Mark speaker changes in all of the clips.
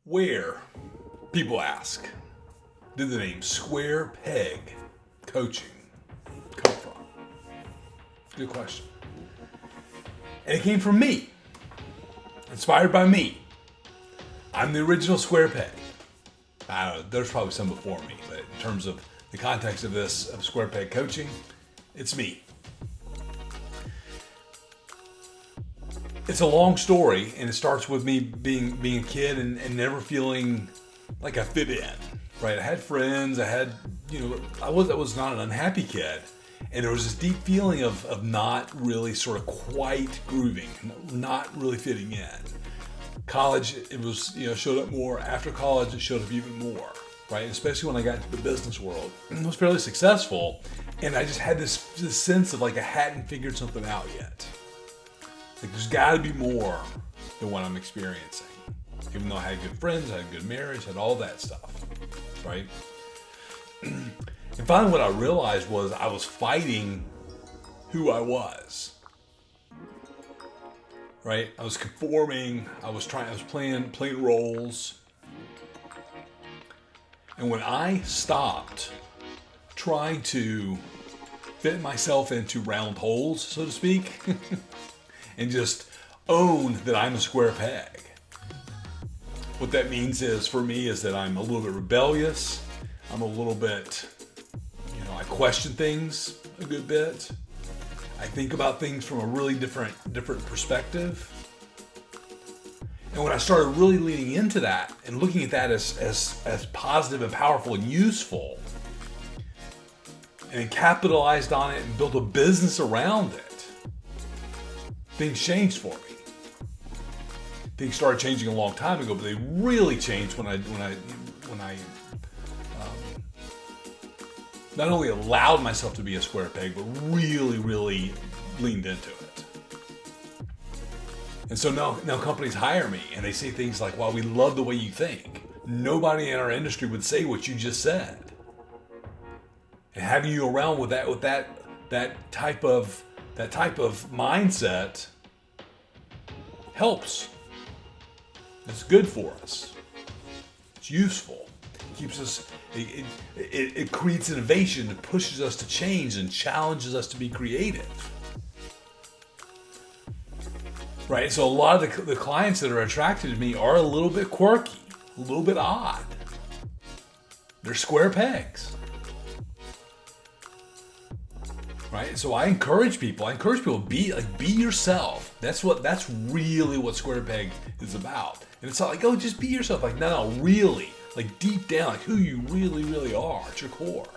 Speaker 1: Where, people ask, did the name Square Peg Coaching come from? Good question. And it came from me. Inspired by me. I'm the original Square Peg. I don't know, there's probably some before me, but in terms of the context of this, of Square Peg Coaching, it's me. It's a long story, and it starts with me being a kid and never feeling like I fit in, right? I had friends, I was not an unhappy kid, and there was this deep feeling of not really sort of quite grooving, not really fitting in. College, it was, showed up more. After college, it showed up even more, right? And especially when I got into the business world. It was fairly successful, and I just had this sense of like I hadn't figured something out yet. Like there's got to be more than what I'm experiencing. Even though I had good friends, I had a good marriage, had all that stuff, right? And finally what I realized was I was fighting who I was, right? I was conforming, I was playing roles. And when I stopped trying to fit myself into round holes, so to speak, and just own that I'm a square peg. What that means is, for me, is that I'm a little bit rebellious. I'm a little bit, I question things a good bit. I think about things from a really different perspective. And when I started really leaning into that and looking at that as positive and powerful and useful, and then capitalized on it and built a business around it, things changed for me. Things started changing a long time ago, but they really changed when I not only allowed myself to be a square peg, but really, really leaned into it. And so now companies hire me and they say things like, "Wow, we love the way you think." Nobody in our industry would say what you just said. And having you around with that type of mindset helps. It's good for us. It's useful. It keeps us. It creates innovation. It pushes us to change and challenges us to be creative. Right. So a lot of the clients that are attracted to me are a little bit quirky, a little bit odd. They're square pegs. Right? So I encourage people be yourself. That's really what Square Peg is about. And it's not like, oh, just be yourself. Like, no, really, like deep down, like who you really, really are at your core.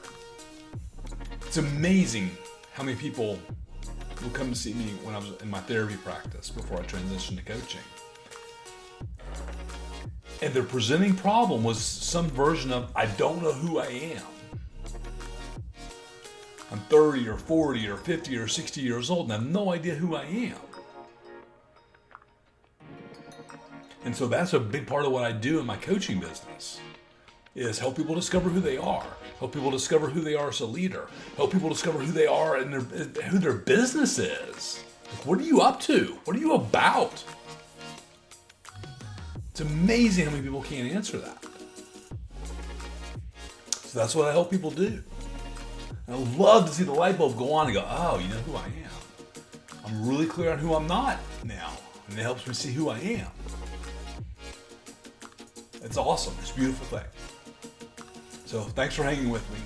Speaker 1: It's amazing how many people will come to see me when I was in my therapy practice before I transitioned to coaching. And their presenting problem was some version of, I don't know who I am. I'm 30 or 40 or 50 or 60 years old and I have no idea who I am. And so that's a big part of what I do in my coaching business, is help people discover who they are, help people discover who they are as a leader, help people discover who they are and who their business is. Like, what are you up to? What are you about? It's amazing how many people can't answer that. So that's what I help people do. And I love to see the light bulb go on and go, oh, you know who I am. I'm really clear on who I'm not now. And it helps me see who I am. It's awesome. It's a beautiful thing. So thanks for hanging with me.